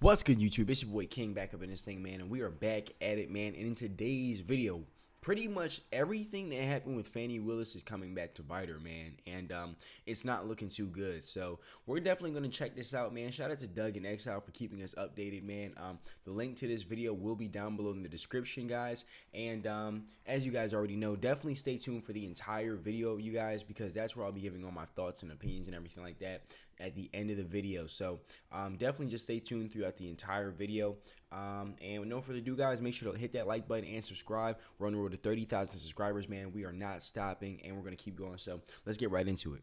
What's good, YouTube? It's your boy King back up in this thing, man, and we are back at it, man. And in today's video, pretty much everything that happened with Fani Willis is coming back to bite her, man, and it's not looking too good. So we're definitely gonna check this out, man. Shout out to Doug and Exile for keeping us updated, man. The link to this video will be down below in the description, guys. And as you guys already know, definitely stay tuned for the entire video, you guys, because that's where I'll be giving all my thoughts and opinions and everything like that at the end of the video. So definitely just stay tuned throughout the entire video. And with no further ado, guys, make sure to hit that like button and subscribe. We're on the road to 30,000 subscribers, man. We are not stopping, and we're going to keep going. So let's get right into it.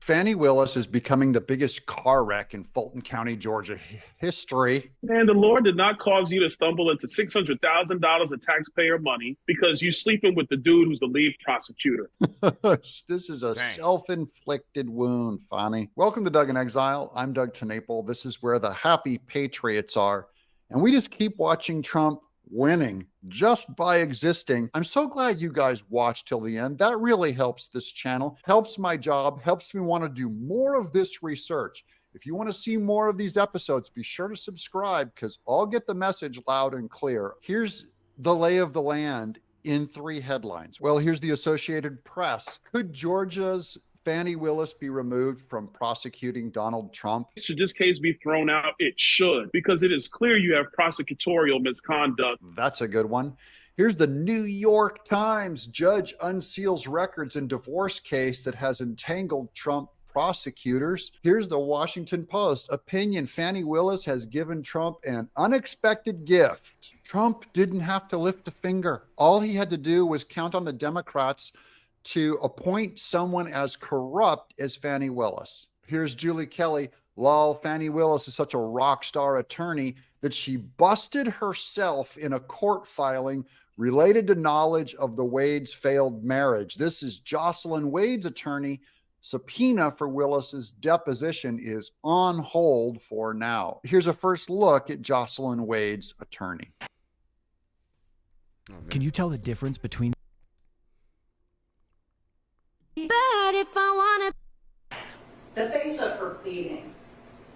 Fani Willis is becoming the biggest car wreck in Fulton County, Georgia history. Man, the Lord did not cause you to stumble into $600,000 of taxpayer money because you sleeping with the dude who's the lead prosecutor. This is a self-inflicted wound, Fani. Welcome to Doug in Exile. I'm Doug Tenaple. This is where the happy patriots are. And we just keep watching Trump winning just by existing. I'm so glad you guys watched till the end. That really helps this channel, helps my job, helps me want to do more of this research. If you want to see more of these episodes, be sure to subscribe because I'll get the message loud and clear. Here's the lay of the land in 3 headlines. Well, here's the Associated Press. Could Georgia's Fani Willis be removed from prosecuting Donald Trump? Should this case be thrown out? It should, because it is clear you have prosecutorial misconduct. That's a good one. Here's the New York Times. Judge unseals records in divorce case that has entangled Trump prosecutors. Here's the Washington Post. Opinion: Fani Willis has given Trump an unexpected gift. Trump didn't have to lift a finger. All he had to do was count on the Democrats to appoint someone as corrupt as Fani Willis. Here's Julie Kelly. Lol, Fani Willis is such a rock star attorney that she busted herself in a court filing related to knowledge of the Wade's failed marriage. This is Jocelyn Wade's attorney. Subpoena for Willis's deposition is on hold for now. Here's a first look at Jocelyn Wade's attorney. Can you tell the difference between if I wanna... The face of her pleading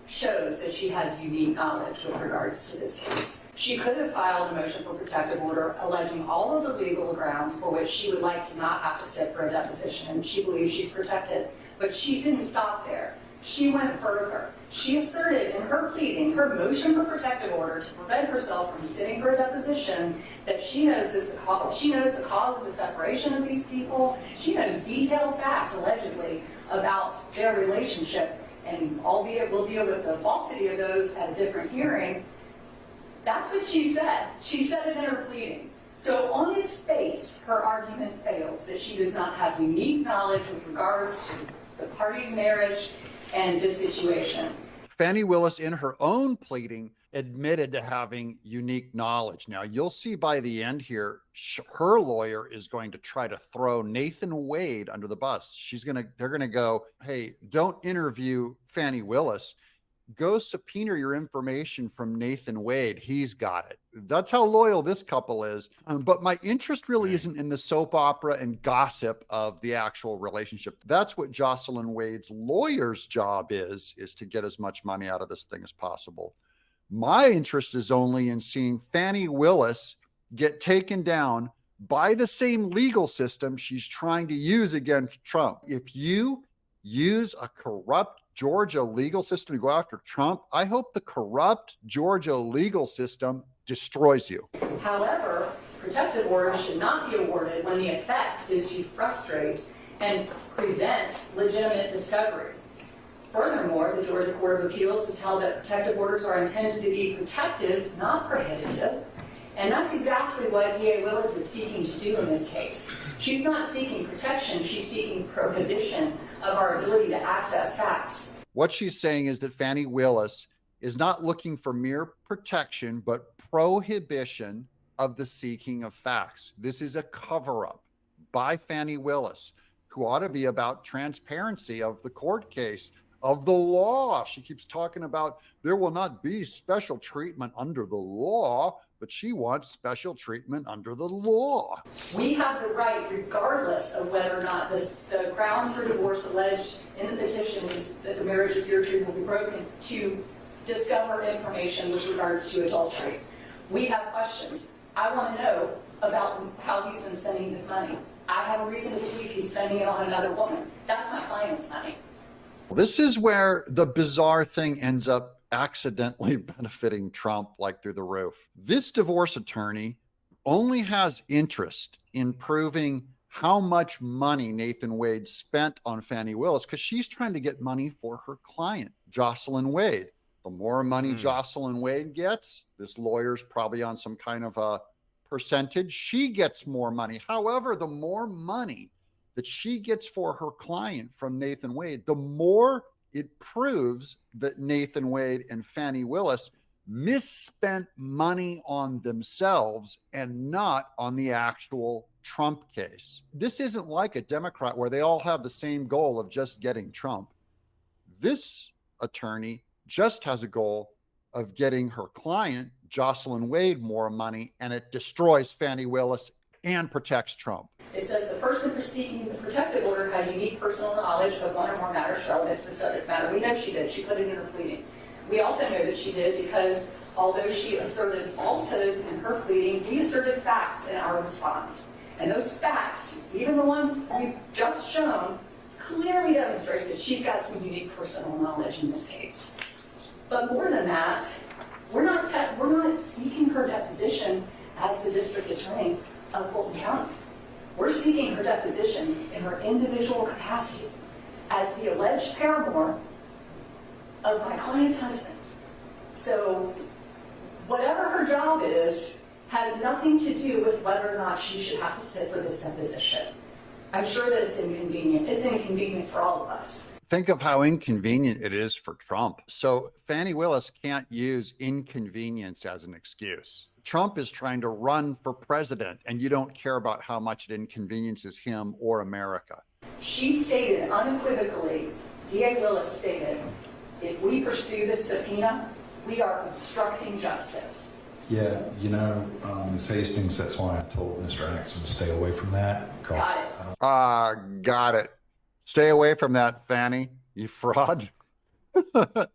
shows that she has unique knowledge with regards to this case. She could have filed a motion for protective order alleging all of the legal grounds for which she would like to not have to sit for a deposition. She believes she's protected, but she didn't stop there. She went further. She asserted in her pleading, her motion for protective order to prevent herself from sitting for a deposition, that she knows the cause of the separation of these people. She knows detailed facts, allegedly, about their relationship, and albeit we'll deal with the falsity of those at a different hearing. That's what she said. She said it in her pleading. So on its face, her argument fails that she does not have unique knowledge with regards to the party's marriage and this situation. Fani Willis, in her own pleading, admitted to having unique knowledge. Now, you'll see by the end here, her lawyer is going to try to throw Nathan Wade under the bus. They're going to go, hey, don't interview Fani Willis. Go subpoena your information from Nathan Wade. He's got it. That's how loyal this couple is. But my interest really isn't in the soap opera and gossip of the actual relationship. That's what Jocelyn Wade's lawyer's job is to get as much money out of this thing as possible. My interest is only in seeing Fani Willis get taken down by the same legal system she's trying to use against Trump. If you use a corrupt Georgia legal system to go after Trump, I hope the corrupt Georgia legal system destroys you. However, protective orders should not be awarded when the effect is to frustrate and prevent legitimate discovery. Furthermore, the Georgia Court of Appeals has held that protective orders are intended to be protective, not prohibitive. And that's exactly what DA Willis is seeking to do in this case. She's not seeking protection, she's seeking prohibition of our ability to access facts. What she's saying is that Fani Willis is not looking for mere protection, but prohibition of the seeking of facts. This is a cover-up by Fani Willis, who ought to be about transparency of the court case, of the law. She keeps talking about there will not be special treatment under the law, but she wants special treatment under the law. We have the right, regardless of whether or not the grounds for divorce alleged in the petition is that the marriage is irretrievably will be broken to discover information with regards to adultery. We have questions. I want to know about how he's been spending his money. I have a reason to believe he's spending it on another woman. That's my client's money. This is where the bizarre thing ends up accidentally benefiting Trump like through the roof. This divorce attorney only has interest in proving how much money Nathan Wade spent on Fani Willis because she's trying to get money for her client, Jocelyn Wade. The more money Jocelyn Wade gets, this lawyer's probably on some kind of a percentage. She gets more money. However, the more money that she gets for her client from Nathan Wade, the more it proves that Nathan Wade and Fani Willis misspent money on themselves and not on the actual Trump case. This isn't like a Democrat where they all have the same goal of just getting Trump. This attorney just has a goal of getting her client, Jocelyn Wade, more money, and it destroys Fani Willis and protects Trump. It says the person seeking the protective order had unique personal knowledge of one or more matters relevant to the subject matter. We know she did. She put it in her pleading. We also know that she did because although she asserted falsehoods in her pleading, we asserted facts in our response. And those facts, even the ones we've just shown, clearly demonstrate that she's got some unique personal knowledge in this case. But more than that, we're not seeking her deposition as the district attorney of Fulton County. We're seeking her deposition in her individual capacity as the alleged paramour of my client's husband. So whatever her job is has nothing to do with whether or not she should have to sit for this deposition. I'm sure that it's inconvenient. It's inconvenient for all of us. Think of how inconvenient it is for Trump. So Fani Willis can't use inconvenience as an excuse. Trump is trying to run for president, and you don't care about how much it inconveniences him or America. She stated unequivocally, DA Willis stated, if we pursue this subpoena, we are obstructing justice. Yeah, you know, Ms. Hastings, that's why I told Mr. Axon to stay away from that. Got it. Got it. Stay away from that, Fani, you fraud.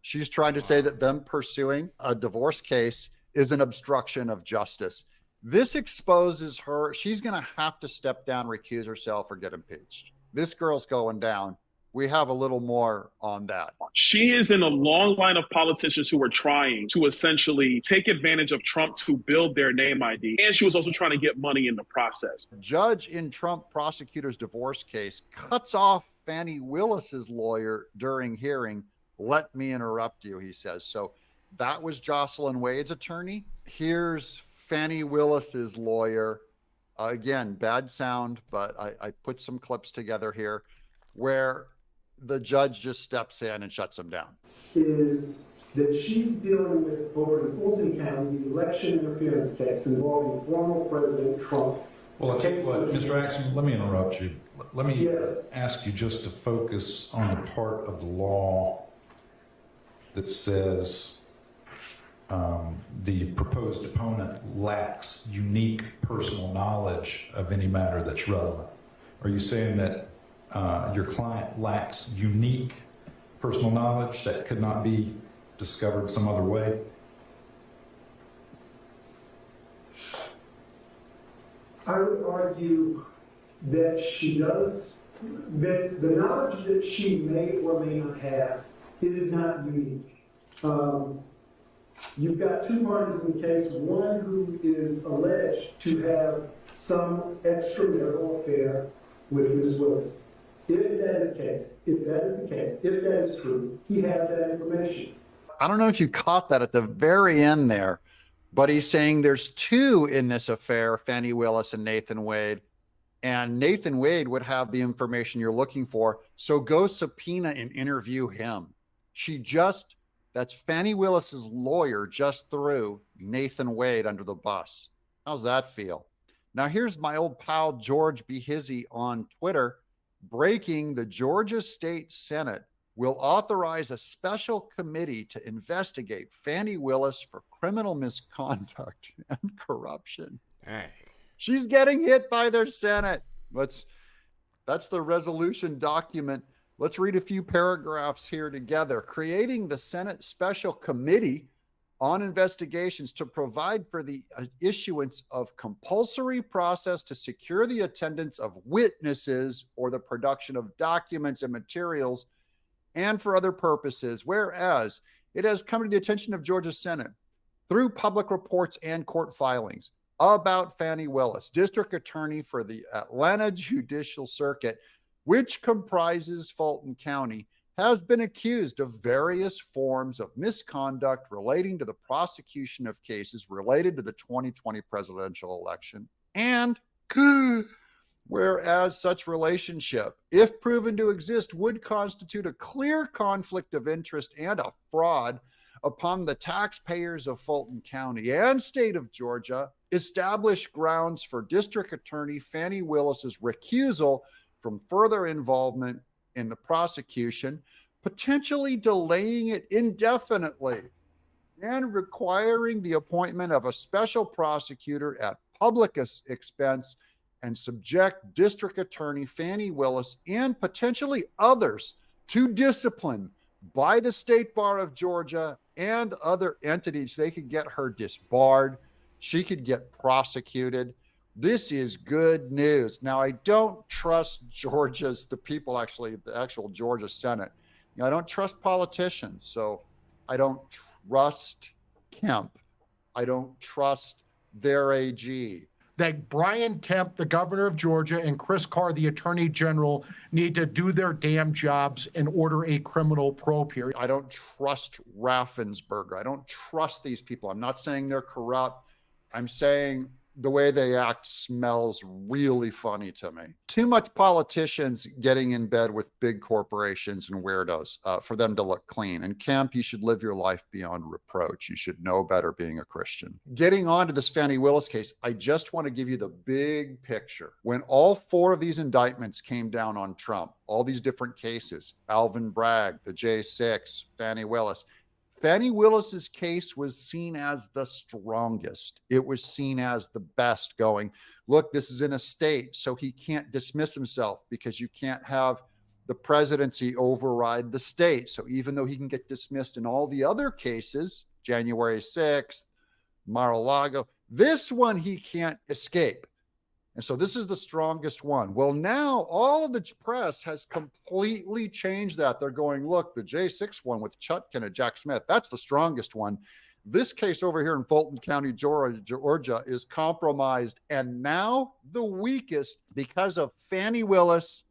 She's trying to say that them pursuing a divorce case is an obstruction of justice. This exposes her. She's going to have to step down, recuse herself, or get impeached. This girl's going down. We have a little more on that. She is in a long line of politicians who are trying to essentially take advantage of Trump to build their name ID. And she was also trying to get money in the process. Judge in Trump prosecutor's divorce case cuts off Fani Willis's lawyer during hearing. Let me interrupt you, he says. So that was Jocelyn Wade's attorney. Here's Fani Willis's lawyer. Again, bad sound, but I put some clips together here where the judge just steps in and shuts him down. Is that she's dealing with, over in Fulton County, the election interference case involving former President Trump. Well, I tell you what, Mr. Axon, let me interrupt you. Let me Yes. ask you just to focus on the part of the law that says the proposed opponent lacks unique personal knowledge of any matter that's relevant. Are you saying that your client lacks unique personal knowledge that could not be discovered some other way? I would argue that she does, that the knowledge that she may or may not have is not unique. You've got two parties in the case, one who is alleged to have some extramarital affair with Ms. Willis. If that is the case, if that is true, he has that information. I don't know if you caught that at the very end there, but he's saying there's two in this affair, Fani Willis and Nathan Wade, and Nathan Wade would have the information you're looking for. So go subpoena and interview him. That's Fani Willis's lawyer just threw Nathan Wade under the bus. How's that feel? Now here's my old pal, George Behizzy on Twitter, breaking: the Georgia State Senate will authorize a special committee to investigate Fani Willis for criminal misconduct and corruption. Dang. She's getting hit by their Senate. That's the resolution document Let's read a few paragraphs here together. Creating the Senate Special Committee on Investigations to provide for the issuance of compulsory process to secure the attendance of witnesses or the production of documents and materials and for other purposes, whereas it has come to the attention of Georgia Senate through public reports and court filings about Fani Willis, district attorney for the Atlanta Judicial Circuit, which comprises Fulton County, has been accused of various forms of misconduct relating to the prosecution of cases related to the 2020 presidential election. And whereas such relationship, if proven to exist, would constitute a clear conflict of interest and a fraud upon the taxpayers of Fulton County and state of Georgia, established grounds for District Attorney Fani Willis's recusal from further involvement in the prosecution, potentially delaying it indefinitely and requiring the appointment of a special prosecutor at public expense and subject District Attorney Fani Willis and potentially others to discipline by the State Bar of Georgia and other entities. They could get her disbarred. She could get prosecuted. This is good news. Now, I don't trust the actual Georgia Senate. I don't trust politicians. So I don't trust Kemp. I don't trust their AG. That Brian Kemp, the governor of Georgia, and Chris Carr, the attorney general, need to do their damn jobs and order a criminal probe here. I don't trust Raffensperger. I don't trust these people. I'm not saying they're corrupt. I'm saying the way they act smells really funny to me. Too much politicians getting in bed with big corporations and weirdos for them to look clean. And Kemp, you should live your life beyond reproach. You should know better being a Christian. Getting on to this Fani Willis case, I just want to give you the big picture. When all 4 of these indictments came down on Trump, all these different cases, Alvin Bragg, the J6, Fani Willis, Fani Willis's case was seen as the strongest. It was seen as the best going. Look, this is in a state, so he can't dismiss himself because you can't have the presidency override the state. So even though he can get dismissed in all the other cases, January 6th, Mar-a-Lago, this one he can't escape. And so this is the strongest one. Well, now all of the press has completely changed that. They're going, look, the J6 one with Chutkin and Jack Smith, that's the strongest one. This case over here in Fulton County, Georgia is compromised. And now the weakest because of Fani Willis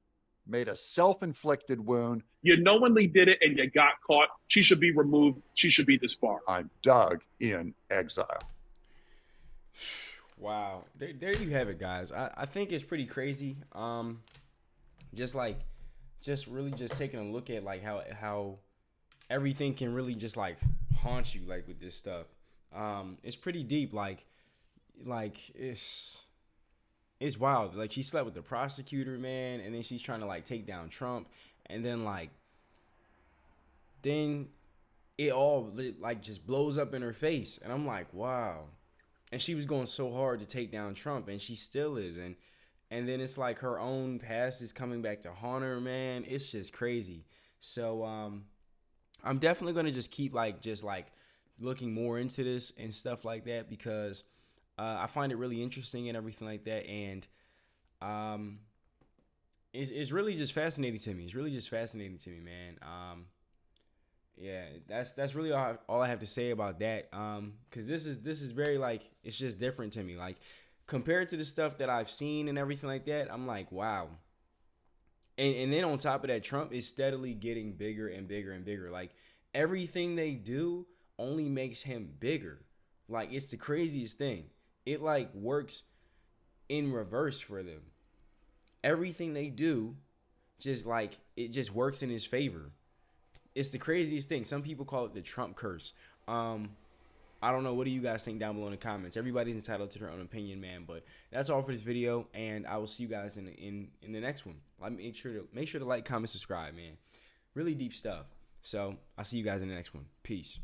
made a self-inflicted wound. You knowingly did it and you got caught. She should be removed. She should be disbarred. I'm dug in exile. Wow, there you have it, guys. I think it's pretty crazy. Just really taking a look at like how everything can really just like haunt you like with this stuff. It's pretty deep. Like it's wild. Like she slept with the prosecutor, man, and then she's trying to like take down Trump, and then it all like just blows up in her face, and I'm like, wow. And she was going so hard to take down Trump, and she still is. And then it's like her own past is coming back to haunt her, man. It's just crazy. So I'm definitely going to just keep looking more into this and stuff like that because I find it really interesting and everything like that. And it's really just fascinating to me. It's really just fascinating to me, man. Yeah, that's really all I have to say about that. Because this is very like it's just different to me. Like compared to the stuff that I've seen and everything like that, I'm like, wow. And then on top of that, Trump is steadily getting bigger and bigger and bigger. Like everything they do only makes him bigger. Like it's the craziest thing. It like works in reverse for them. Everything they do just like it just works in his favor. It's the craziest thing. Some people call it the Trump curse. I don't know. What do you guys think down below in the comments? Everybody's entitled to their own opinion, man. But that's all for this video, and I will see you guys in the next one. Make sure to like, comment, subscribe, man. Really deep stuff. So I'll see you guys in the next one. Peace.